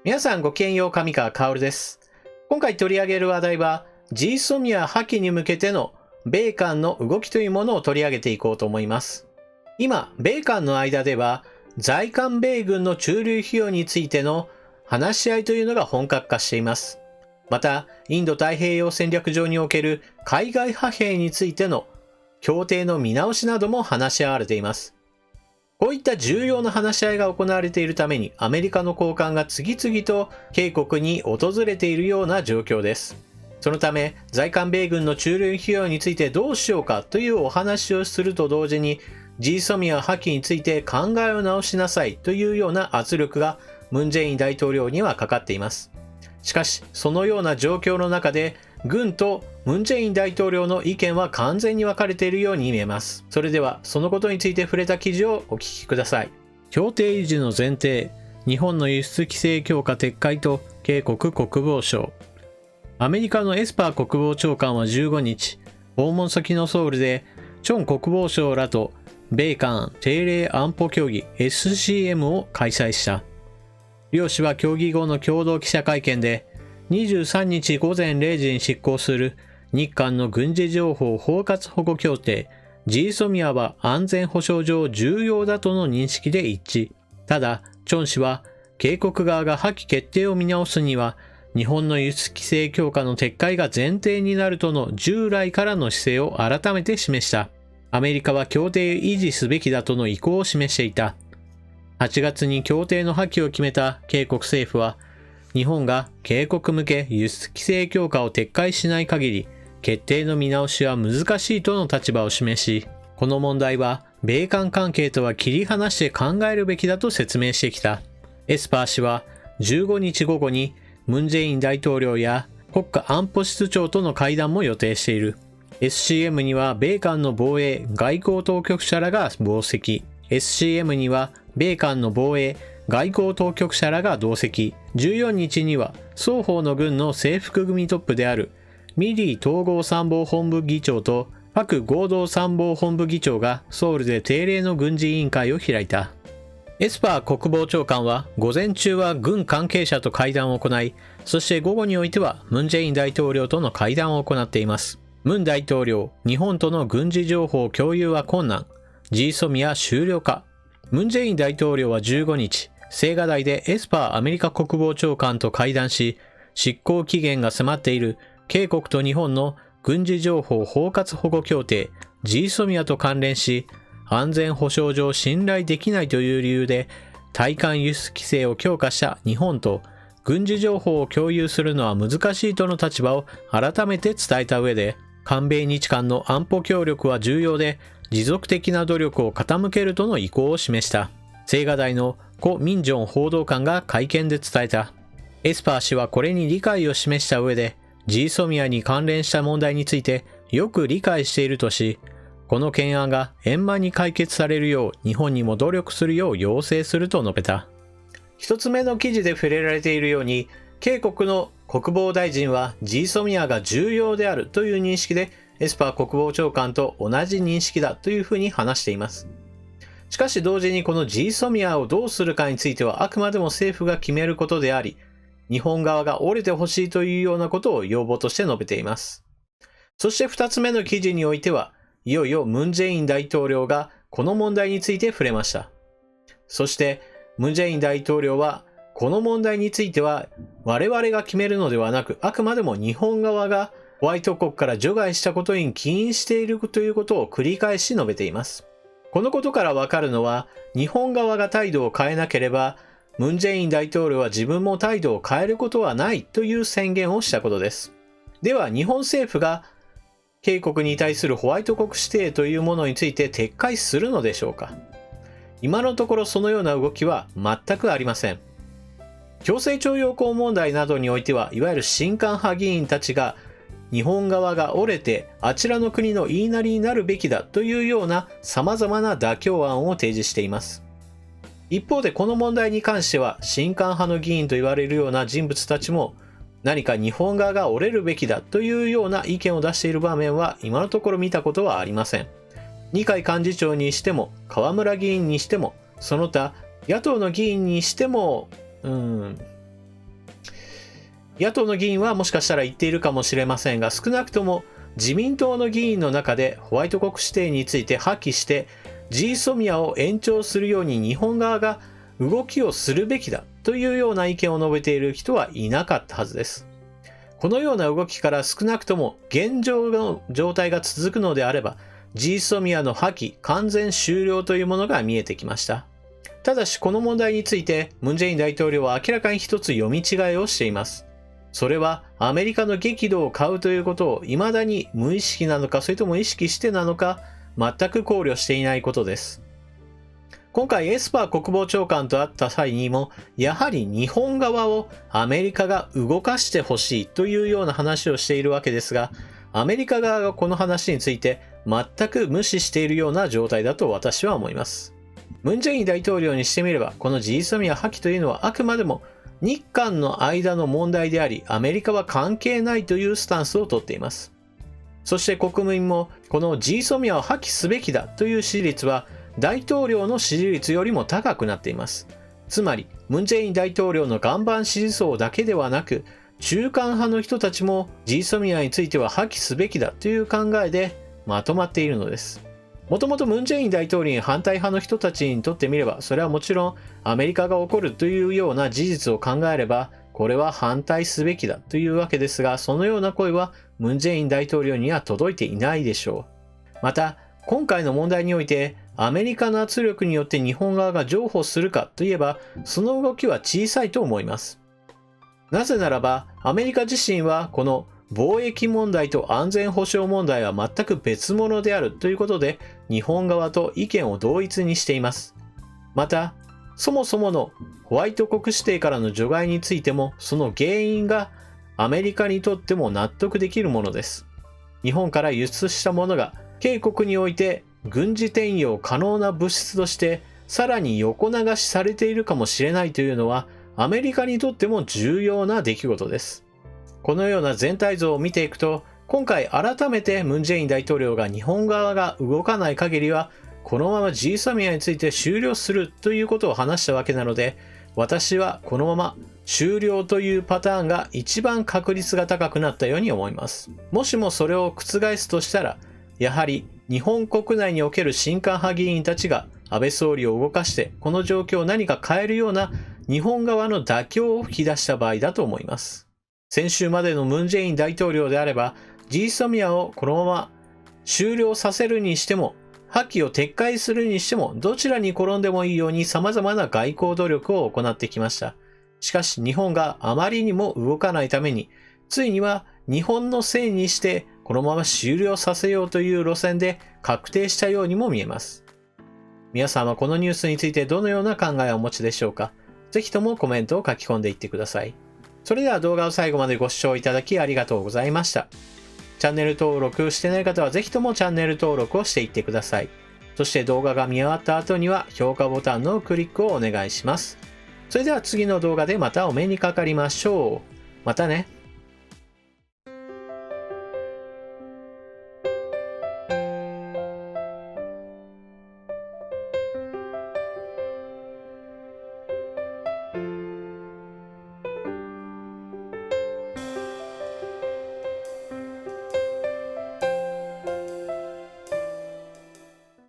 皆さんごきげんよう、上川薫です。今回取り上げる話題は GSOMIA 破棄に向けての米韓の動きというものを取り上げていこうと思います。今、米韓の間では在韓米軍の駐留費用についての話し合いというのが本格化しています。また、インド太平洋戦略上における海外派兵についての協定の見直しなども話し合われています。こういった重要な話し合いが行われているために、アメリカの高官が次々と警国に訪れているような状況です。そのため、在韓米軍の駐留費用についてどうしようかというお話をすると同時に、GSOMIA 破棄について考えを直しなさいというような圧力がムン・ジェイン大統領にはかかっています。しかし、そのような状況の中で、軍とムン・ジェイン大統領の意見は完全に分かれているように見えます。それでは、そのことについて触れた記事をお聞きください。協定維持の前提、日本の輸出規制強化撤回と警国国防省。アメリカのエスパー国防長官は15日、訪問先のソウルで、チョン国防相らと米韓定例安保協議 SCM を開催した。両氏は協議後の共同記者会見で、23日午前0時に執行する日韓の軍事情報包括保護協定 GSOMIA は安全保障上重要だとの認識で一致。ただ、チョン氏は警告側が破棄決定を見直すには日本の輸出規制強化の撤回が前提になるとの従来からの姿勢を改めて示した。アメリカは協定を維持すべきだとの意向を示していた。8月に協定の破棄を決めた警国政府は、日本が警国向け輸出規制強化を撤回しない限り、決定の見直しは難しいとの立場を示し、この問題は米韓関係とは切り離して考えるべきだと説明してきた。エスパー氏は15日午後にムン・ジェイン大統領や国家安保室長との会談も予定している。SCM には米韓の防衛・外交当局者らが同席。SCM には米韓の防衛・外交当局者らが同席。14日には双方の軍の制服組トップであるミリー統合参謀本部議長とパク合同参謀本部議長がソウルで定例の軍事委員会を開いた。エスパー国防長官は午前中は軍関係者と会談を行い、そして午後においてはムン・ジェイン大統領との会談を行っています。ムン大統領、日本との軍事情報共有は困難。GSOMIA終了か。ムン・ジェイン大統領は15日、青瓦台でエスパーアメリカ国防長官と会談し、執行期限が迫っている警国と日本の軍事情報包括保護協定 GSOMIA と関連し、安全保障上信頼できないという理由で対韓輸出規制を強化した日本と軍事情報を共有するのは難しいとの立場を改めて伝えた上で、韓米日韓の安保協力は重要で持続的な努力を傾けるとの意向を示した。青瓦台のコ・ミンジョン報道官が会見で伝えた。エスパー氏はこれに理解を示した上で、GSOMIA に関連した問題についてよく理解しているとし、この懸案が円満に解決されるよう日本にも努力するよう要請すると述べた。一つ目の記事で触れられているように、警国の国防大臣は GSOMIA が重要であるという認識で、エスパー国防長官と同じ認識だというふうに話しています。しかし同時にこの GSOMIA をどうするかについてはあくまでも政府が決めることであり、日本側が折れてほしいというようなことを要望として述べています。そして二つ目の記事においては、いよいよムン・ジェイン大統領がこの問題について触れました。そしてムン・ジェイン大統領はこの問題については我々が決めるのではなく、あくまでも日本側がホワイト国から除外したことに起因しているということを繰り返し述べています。このことからわかるのは、日本側が態度を変えなければ、ムン・ジェイン大統領は自分も態度を変えることはないという宣言をしたことです。では、日本政府が警国に対するホワイト国指定というものについて撤回するのでしょうか。今のところそのような動きは全くありません。強制徴用工問題などにおいては、いわゆる親韓派議員たちが日本側が折れてあちらの国の言いなりになるべきだというような様々な妥協案を提示しています。一方でこの問題に関しては、親韓派の議員と言われるような人物たちも何か日本側が折れるべきだというような意見を出している場面は今のところ見たことはありません。二階幹事長にしても河村議員にしてもその他野党の議員にしても野党の議員はもしかしたら言っているかもしれませんが、少なくとも自民党の議員の中でホワイト国指定について破棄して GSOMIA を延長するように日本側が動きをするべきだというような意見を述べている人はいなかったはずです。このような動きから少なくとも現状の状態が続くのであれば GSOMIA の破棄完全終了というものが見えてきました。ただしこの問題についてムン・ジェイン大統領は明らかに一つ読み違いをしています。それはアメリカの激怒を買うということを未だに無意識なのかそれとも意識してなのか全く考慮していないことです。今回エスパー国防長官と会った際にもやはり日本側をアメリカが動かしてほしいというような話をしているわけですが、アメリカ側がこの話について全く無視しているような状態だと私は思います。ムン・ジェイン大統領にしてみればこの GSOMIA 破棄というのはあくまでも日韓の間の問題でありアメリカは関係ないというスタンスをとっています。そして国民もこの GSOMIA を破棄すべきだという支持率は大統領の支持率よりも高くなっています。つまりムン・ジェイン大統領の岩盤支持層だけではなく中間派の人たちも GSOMIA については破棄すべきだという考えでまとまっているのです。もともとムン・ジェイン大統領に反対派の人たちにとってみればそれはもちろんアメリカが起こるというような事実を考えればこれは反対すべきだというわけですが、そのような声はムン・ジェイン大統領には届いていないでしょう。また今回の問題においてアメリカの圧力によって日本側が譲歩するかといえばその動きは小さいと思います。なぜならばアメリカ自身はこの貿易問題と安全保障問題は全く別物であるということで日本側と意見を同一にしています。またそもそものホワイト国指定からの除外についてもその原因がアメリカにとっても納得できるものです。日本から輸出したものが警国において軍事転用可能な物質としてさらに横流しされているかもしれないというのはアメリカにとっても重要な出来事です。このような全体像を見ていくと今回改めてムン・ジェイン大統領が日本側が動かない限りはこのまま GSOMIA について終了するということを話したわけなので、私はこのまま終了というパターンが一番確率が高くなったように思います。もしもそれを覆すとしたらやはり日本国内における新韓派議員たちが安倍総理を動かしてこの状況を何か変えるような日本側の妥協を吹き出した場合だと思います。先週までのムン・ジェイン大統領であれば GSOMIA をこのまま終了させるにしても破棄を撤回するにしてもどちらに転んでもいいように様々な外交努力を行ってきました。しかし日本があまりにも動かないためについには日本のせいにしてこのまま終了させようという路線で確定したようにも見えます。皆さんはこのニュースについてどのような考えをお持ちでしょうか。ぜひともコメントを書き込んでいってください。それでは動画を最後までご視聴いただきありがとうございました。チャンネル登録してない方はぜひともチャンネル登録をしていってください。そして動画が見終わった後には評価ボタンのクリックをお願いします。それでは次の動画でまたお目にかかりましょう。またね。